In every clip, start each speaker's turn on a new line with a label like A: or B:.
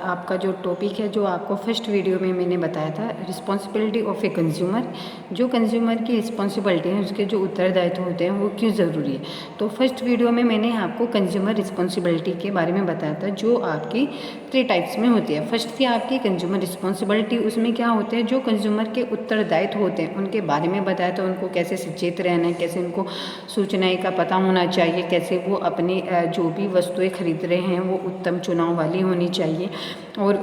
A: आपका जो टॉपिक है, जो आपको फर्स्ट वीडियो में मैंने बताया था, रिस्पॉन्सिबिलिटी ऑफ ए कंज्यूमर। जो कंज्यूमर की रिस्पॉन्सिबिलिटी है, उसके जो उत्तरदायित्व होते हैं वो क्यों ज़रूरी है। तो फर्स्ट वीडियो में मैंने आपको कंज्यूमर रिस्पॉन्सिबिलिटी के बारे में बताया था, जो आपकी 3 टाइप्स में होती है। फर्स्ट थी आपकी कंज्यूमर रिस्पॉन्सिबिलिटी। उसमें क्या होते हैं, जो कंज्यूमर के उत्तरदायित्व होते हैं उनके बारे में बताया था। उनको कैसे सचेत रहना है, कैसे उनको सूचनाएँ का पता होना चाहिए, कैसे वो अपनी जो भी वस्तुएँ खरीद रहे हैं वो उत्तम चुनाव वाली होनी चाहिए, और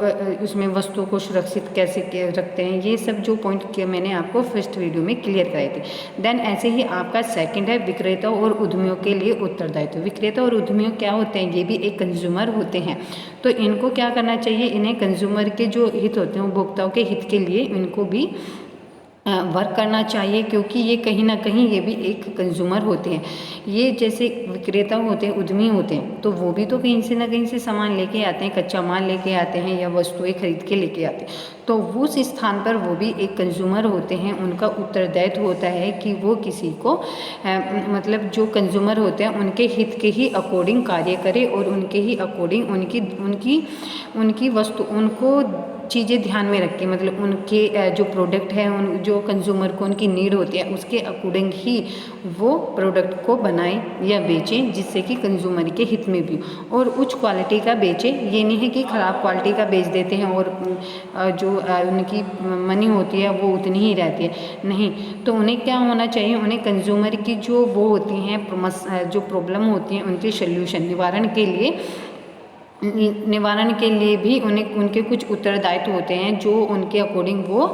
A: उसमें वस्तुओं को सुरक्षित कैसे रखते हैं। ये सब जो पॉइंट के मैंने आपको फर्स्ट वीडियो में क्लियर कराए थे। देन ऐसे ही आपका सेकंड है विक्रेता और उद्यमियों के लिए उत्तरदायित्व। विक्रेता और उद्यमियों क्या होते हैं, ये भी एक कंज्यूमर होते हैं। तो इनको क्या करना चाहिए, इन्हें कंज्यूमर के जो हित होते हैं, उपभोक्ताओं के हित के लिए इनको भी वर्क करना चाहिए, क्योंकि ये कहीं ना कहीं ये भी एक कंज्यूमर होते हैं। ये जैसे विक्रेता होते हैं, उद्यमी होते हैं, तो वो भी तो कहीं से ना कहीं से सामान लेके आते हैं, कच्चा माल लेके आते हैं या वस्तुएं खरीद के लेके आते हैं। तो उस स्थान पर वो भी एक कंज्यूमर होते हैं। उनका उत्तरदायित्व होता है कि वो किसी को मतलब जो कंज्यूमर होते हैं उनके हित के ही अकॉर्डिंग कार्य करे, और उनके ही अकॉर्डिंग उनकी वस्तु उनको चीज़ें ध्यान में रख के, मतलब उनके जो प्रोडक्ट है, उन जो कंज्यूमर को उनकी नीड होती है उसके अकॉर्डिंग ही वो प्रोडक्ट को बनाएं या बेचें, जिससे कि कंज्यूमर के हित में भी, और उच्च क्वालिटी का बेचें। ये नहीं है कि ख़राब क्वालिटी का बेच देते हैं और जो उनकी मनी होती है वो उतनी ही रहती है, नहीं। तो उन्हें क्या होना चाहिए, उन्हें कंज्यूमर की जो वो होती हैं जो प्रॉब्लम होती हैं उनके सोल्यूशन निवारण के लिए भी उनके कुछ उत्तरदायित्व होते हैं, जो उनके अकॉर्डिंग वो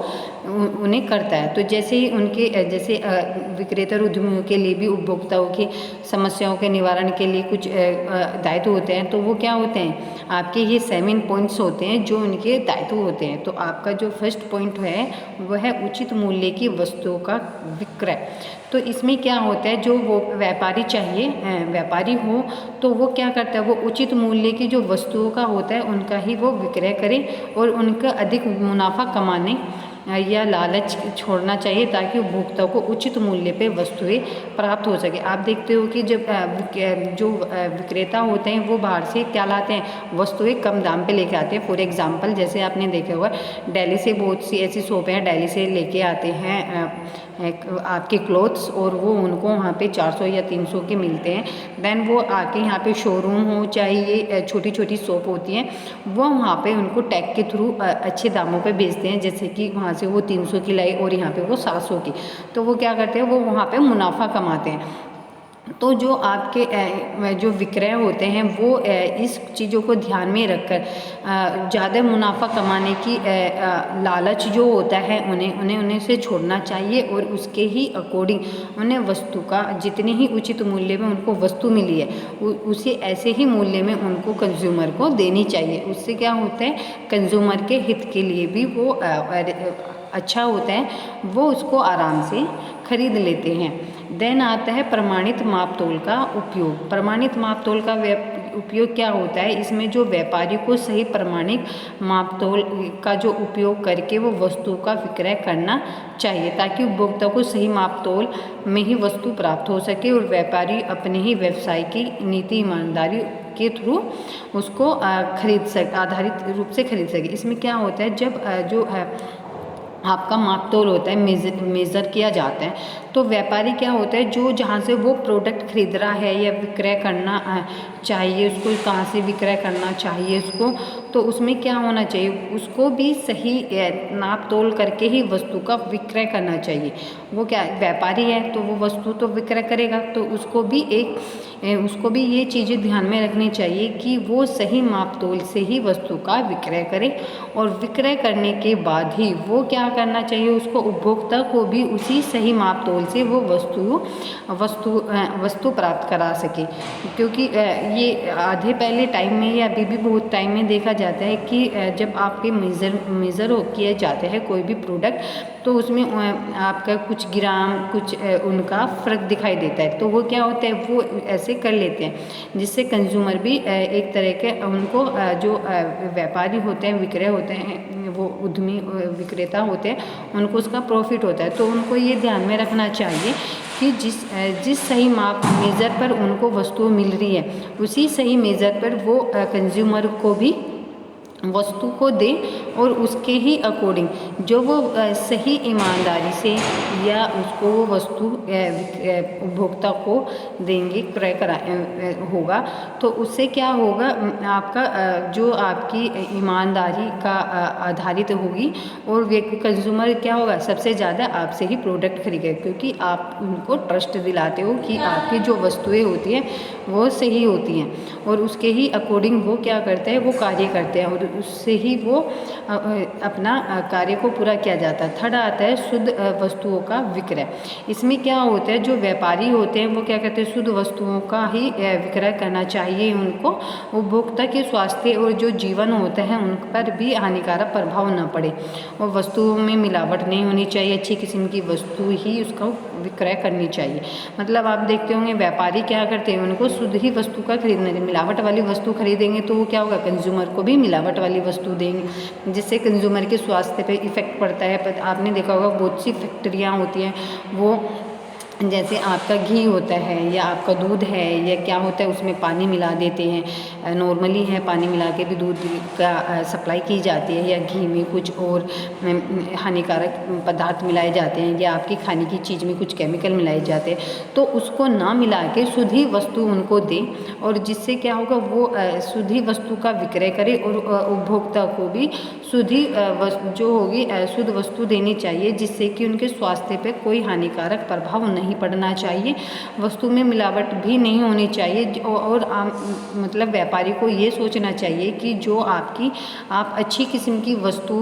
A: उन्हें करता है। तो जैसे ही जैसे विक्रेता उद्यमियों के लिए भी उपभोक्ताओं की समस्याओं के निवारण के लिए कुछ दायित्व होते हैं। तो वो क्या होते हैं, आपके ये 7 पॉइंट्स होते हैं जो उनके दायित्व होते हैं। तो आपका जो फर्स्ट पॉइंट है वह है उचित मूल्य की वस्तुओं का विक्रय। तो इसमें क्या होता है, जो वो व्यापारी हो तो वो क्या करता है, वो उचित मूल्य की जो वस्तुओं का होता है उनका ही वो विक्रय करे, और उनका अधिक मुनाफा कमाने या लालच छोड़ना चाहिए, ताकि उपभोक्ताओं को उचित मूल्य पे वस्तुएं प्राप्त हो सके। आप देखते हो कि जब जो विक्रेता होते हैं वो बाहर से क्या लाते हैं, वस्तुएं कम दाम पे लेके आते हैं। फॉर एग्जांपल, जैसे आपने देखा होगा दिल्ली से बहुत सी ऐसी शॉप हैं, दिल्ली से लेके आते हैं आपके क्लोथ्स, और वो उनको वहाँ पे 400 या 300 के मिलते हैं। देन वो आके यहाँ पे शोरूम हो, चाहे ये छोटी छोटी शॉप होती हैं, वो वहाँ पे उनको टैग के थ्रू अच्छे दामों पे बेचते हैं। जैसे कि वहाँ से वो 300 की लाई और यहाँ पे वो 700 की, तो वो क्या करते हैं, वो वहाँ पे मुनाफा कमाते हैं। तो जो आपके जो विक्रय होते हैं वो इस चीज़ों को ध्यान में रखकर ज़्यादा मुनाफा कमाने की लालच जो होता है उन्हें से छोड़ना चाहिए, और उसके ही अकॉर्डिंग उन्हें वस्तु का जितने ही उचित मूल्य में उनको वस्तु मिली है उसे ऐसे ही मूल्य में उनको कंज्यूमर को देनी चाहिए। उससे क्या होता है, कंज्यूमर के हित के लिए भी वो अच्छा होता है, वो उसको आराम से खरीद लेते हैं। देन आता है प्रमाणित मापतोल का उपयोग। प्रमाणित मापतोल का उपयोग क्या होता है, इसमें जो व्यापारी को सही प्रमाणित मापतोल का जो उपयोग करके वो वस्तु का विक्रय करना चाहिए, ताकि उपभोक्ता को सही मापतोल में ही वस्तु प्राप्त हो सके, और व्यापारी अपने ही व्यवसाय की नीति ईमानदारी के थ्रू उसको आधारित रूप से खरीद सके। इसमें क्या होता है, जब जो है आपका मापतोल होता है, मेज़र किया जाता है, तो व्यापारी क्या होता है, जो जहाँ से वो प्रोडक्ट खरीद रहा है या विक्रय करना चाहिए उसको, कहाँ से विक्रय करना चाहिए उसको, तो उसमें क्या होना चाहिए, उसको भी सही नाप तोल करके ही वस्तु का विक्रय करना चाहिए। वो क्या व्यापारी है तो वो वस्तु तो विक्रय करेगा, तो उसको भी ये चीज़ें ध्यान में रखनी चाहिए कि वो सही माप तोल से ही वस्तु का विक्रय करे, और विक्रय करने के बाद ही वो क्या करना चाहिए, उसको उपभोक्ता को भी उसी सही माप तोल से वो वस्तु प्राप्त करा सके। क्योंकि ये आधे पहले टाइम में या अभी भी बहुत टाइम में देखा जाता है कि जब आपके मेज़र किए जाते हैं कोई भी प्रोडक्ट, तो उसमें आपका कुछ ग्राम कुछ उनका फ़र्क दिखाई देता है। तो वो क्या होता है, वो ऐसे कर लेते हैं, जिससे कंज्यूमर भी एक तरह के उनको जो व्यापारी होते हैं, विक्रय होते हैं, वो उद्यमी विक्रेता होते हैं, उनको उसका प्रॉफिट होता है। तो उनको ये ध्यान में रखना चाहिए कि जिस सही माप मेज़र पर उनको वस्तु मिल रही है, उसी सही मेज़र पर वो कंज्यूमर को भी वस्तु को दे और उसके ही अकॉर्डिंग जो वो सही ईमानदारी से या उसको वो वस्तु उपभोक्ता को देंगे, क्रय करा होगा, तो उससे क्या होगा, आपका जो आपकी ईमानदारी का आधारित होगी और व्यक्ति कंज्यूमर क्या होगा, सबसे ज़्यादा आपसे ही प्रोडक्ट खरीदेगा, क्योंकि आप उनको ट्रस्ट दिलाते हो कि आपकी जो वस्तुएं होती हैं वो सही होती हैं और उसके ही अकॉर्डिंग वो क्या करते हैं, वो कार्य करते हैं और उससे ही वो अपना कार्य को पूरा किया जाता है। थर्ड आता है शुद्ध वस्तुओं का विक्रय। इसमें क्या होता है, जो व्यापारी होते हैं वो क्या करते हैं, शुद्ध वस्तुओं का ही विक्रय करना चाहिए उनको, उपभोक्ता के स्वास्थ्य और जो जीवन होते हैं उन पर भी हानिकारक प्रभाव न पड़े और वस्तुओं में मिलावट नहीं होनी चाहिए, अच्छी किस्म की वस्तु ही उसका विक्रय करनी चाहिए। मतलब आप देखते होंगे व्यापारी क्या करते हैं, उनको शुद्ध ही वस्तु का खरीदना चाहिए। मिलावट वाली वस्तु खरीदेंगे तो वो क्या होगा, कंज्यूमर को भी मिलावट वाली वस्तु देंगे, जिससे कंज्यूमर के स्वास्थ्य पे इफ़ेक्ट पड़ता है। पर आपने देखा होगा बहुत सी फैक्ट्रियाँ होती हैं, वो जैसे आपका घी होता है या आपका दूध है या क्या होता है, उसमें पानी मिला देते हैं, नॉर्मली है पानी मिला के भी दूध का सप्लाई की जाती है, या घी में कुछ और हानिकारक पदार्थ मिलाए जाते हैं या आपकी खाने की चीज़ में कुछ केमिकल मिलाए जाते हैं, तो उसको ना मिला के शुद्ध ही वस्तु उनको दें और जिससे क्या होगा, वो शुद्ध ही वस्तु का विक्रय करे और उपभोक्ता को भी शुद्ध ही जो होगी शुद्ध वस्तु देनी चाहिए, जिससे कि उनके स्वास्थ्य पे कोई हानिकारक प्रभाव नहीं पड़ना चाहिए, वस्तु में मिलावट भी नहीं होनी चाहिए। और मतलब व्यापारी को ये सोचना चाहिए कि जो आप अच्छी किस्म की वस्तु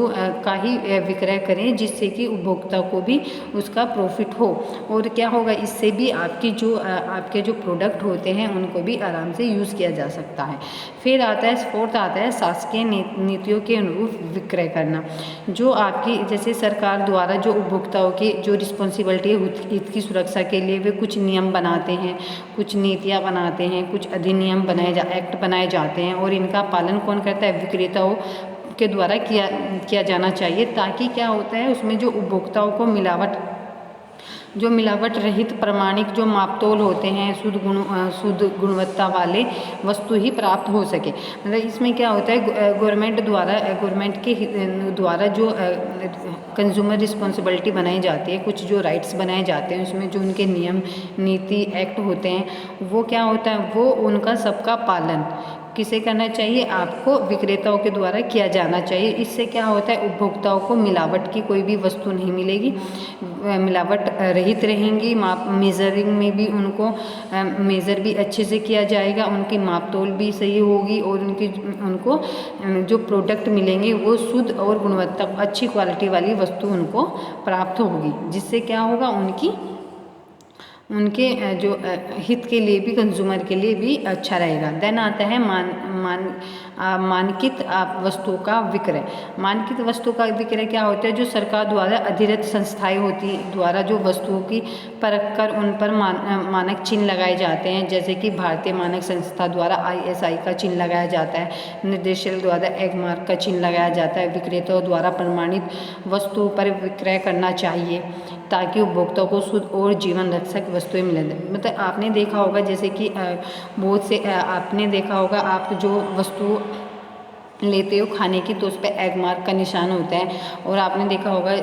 A: का ही विक्रय करें, जिससे कि उपभोक्ता को भी उसका प्रॉफिट हो और क्या होगा, इससे भी आपके जो प्रोडक्ट होते हैं उनको भी आराम से यूज़ किया जा सकता है। फिर आता है फोर्थ आता है शासकीय नीतियों के अनुरूप विक्रय करना। जो आपकी जैसे सरकार द्वारा जो उपभोक्ताओं की जो रिस्पॉन्सिबिलिटी है हित की सुरक्षा के लिए वे कुछ नियम बनाते हैं, कुछ नीतियाँ बनाते हैं, कुछ अधिनियम एक्ट बनाए जाते हैं और इनका पालन कौन करता है, विक्रेताओं के द्वारा किया जाना चाहिए, ताकि क्या होता है उसमें जो उपभोक्ताओं को मिलावट रहित प्रमाणिक जो मापतोल होते हैं, शुद्ध गुणवत्ता वाले वस्तु ही प्राप्त हो सके। मतलब इसमें क्या होता है, गवर्नमेंट के द्वारा जो कंज्यूमर रिस्पॉन्सिबिलिटी बनाई जाती है, कुछ जो राइट्स बनाए जाते हैं, उसमें जो उनके नियम नीति एक्ट होते हैं, वो क्या होता है, वो उनका सबका पालन किसे करना चाहिए, आपको विक्रेताओं के द्वारा किया जाना चाहिए। इससे क्या होता है, उपभोक्ताओं को मिलावट की कोई भी वस्तु नहीं मिलेगी, मिलावट रहित रहेंगी, मेज़रिंग में भी उनको मेज़र भी अच्छे से किया जाएगा, उनकी मापतोल भी सही होगी और उनको जो प्रोडक्ट मिलेंगे वो शुद्ध और गुणवत्ता अच्छी क्वालिटी वाली वस्तु उनको प्राप्त होगी, जिससे क्या होगा, उनके जो हित के लिए भी, कंज्यूमर के लिए भी अच्छा रहेगा। देन आता है मानकित वस्तु का विक्रय। मानकित वस्तु का विक्रय क्या होता है, जो सरकार द्वारा अधिकृत संस्थाएं होती द्वारा जो वस्तुओं की परख कर उन पर मानक चिन्ह लगाए जाते हैं, जैसे कि भारतीय मानक संस्था द्वारा ISI का चिन्ह लगाया जाता है, निर्देशालय द्वारा एगमार्क का चिन्ह लगाया जाता है। विक्रेताओं द्वारा प्रमाणित वस्तुओं पर विक्रय करना चाहिए ताकि उपभोक्ताओं को शुद्ध और जीवन रक्षक वस्तुएं मिलें। मतलब आपने देखा होगा, जैसे कि बहुत से आपने देखा होगा, आप जो वस्तु लेते हो खाने की तो उस पर एग मार्क का निशान होता है, और आपने देखा होगा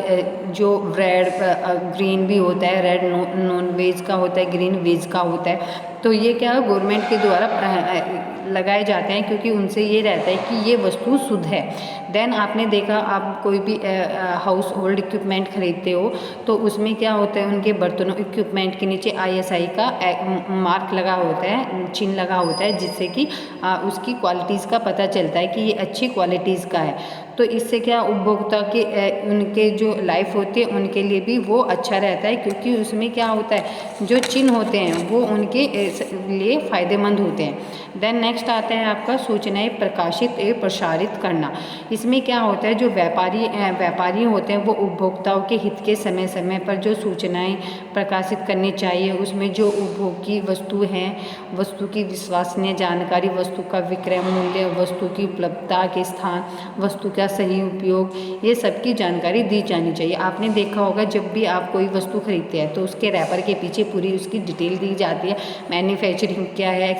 A: जो रेड ग्रीन भी होता है, रेड नॉन वेज का होता है, ग्रीन वेज का होता है। तो ये क्या है, गवर्नमेंट के द्वारा लगाए जाते हैं, क्योंकि उनसे ये रहता है कि ये वस्तु शुद्ध है। देन आपने देखा, आप कोई भी हाउस होल्ड इक्विपमेंट खरीदते हो तो उसमें क्या होता है, उनके बर्तनों इक्विपमेंट के नीचे ISI का मार्क लगा होता है, चिन्ह लगा होता है, जिससे कि उसकी क्वालिटीज़ का पता चलता है कि ये अच्छी क्वालिटीज़ का है। तो इससे क्या उपभोक्ता के उनके जो लाइफ होती है उनके लिए भी वो अच्छा रहता है, क्योंकि उसमें क्या होता है, जो चिन्ह होते हैं वो उनके लिए फ़ायदेमंद होते हैं। देन नेक्स्ट आता है आपका सूचनाएं प्रकाशित एवं प्रसारित करना। इसमें क्या होता है, जो व्यापारी होते हैं वो उपभोक्ताओं के हित के समय समय पर जो सूचनाएं प्रकाशित करनी चाहिए, उसमें जो उपभोग की वस्तु है, वस्तु की विश्वसनीय जानकारी, वस्तु का विक्रय मूल्य, वस्तु की उपलब्धता के स्थान, वस्तु का सही उपयोग, ये सब की जानकारी दी जानी चाहिए। आपने देखा होगा, जब भी आप कोई वस्तु खरीदते हैं तो उसके रैपर के पीछे पूरी उसकी डिटेल दी जाती है, मैन्युफैक्चरिंग क्या है,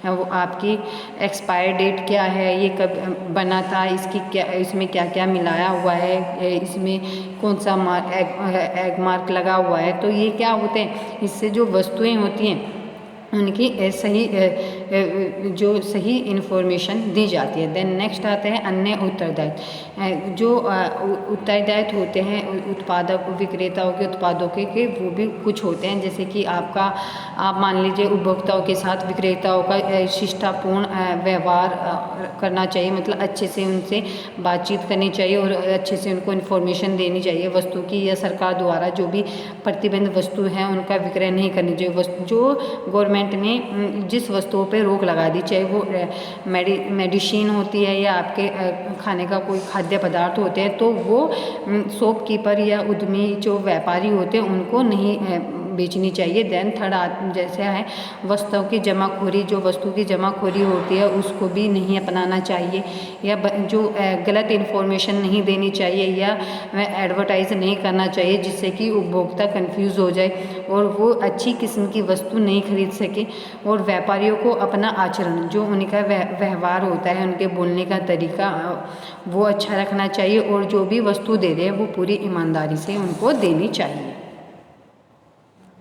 A: वो आपकी एक्सपायर डेट क्या है, ये कब बना था, इसकी क्या, इसमें क्या क्या मिलाया हुआ है, इसमें कौन सा एग मार्क लगा हुआ है। तो ये क्या होते हैं, इससे जो वस्तुएं होती हैं उनकी सही जो सही इन्फॉर्मेशन दी जाती है। देन नेक्स्ट आते हैं अन्य उत्तरदायित्व। जो उत्तरदायित्व होते हैं उत्पादक विक्रेताओं के उत्पादों के वो भी कुछ होते हैं, जैसे कि आप मान लीजिए उपभोक्ताओं के साथ विक्रेताओं का शिष्टापूर्ण व्यवहार करना चाहिए, मतलब अच्छे से उनसे बातचीत करनी चाहिए और अच्छे से उनको इन्फॉर्मेशन देनी चाहिए वस्तु की, या सरकार द्वारा जो भी प्रतिबंध वस्तु हैं उनका विक्रय नहीं करनी चाहिए। जो गवर्नमेंट ने जिस वस्तुओं पे रोक लगा दी, चाहे वो मेडिसिन होती है या आपके खाने का कोई खाद्य पदार्थ होते हैं, तो वो शॉपकीपर या उद्यमी जो व्यापारी होते हैं उनको नहीं बेचनी चाहिए। देन थर्ड जैसे है वस्तुओं की जमाखोरी, जो वस्तु की जमाखोरी होती है उसको भी नहीं अपनाना चाहिए, या जो गलत इन्फॉर्मेशन नहीं देनी चाहिए या एडवर्टाइज नहीं करना चाहिए, जिससे कि उपभोक्ता कंफ्यूज हो जाए और वो अच्छी किस्म की वस्तु नहीं खरीद सके। और व्यापारियों को अपना आचरण, जो उनका व्यवहार होता है, उनके बोलने का तरीका वो अच्छा रखना चाहिए और जो भी वस्तु दे रहे हैं वो पूरी ईमानदारी से उनको देनी चाहिए।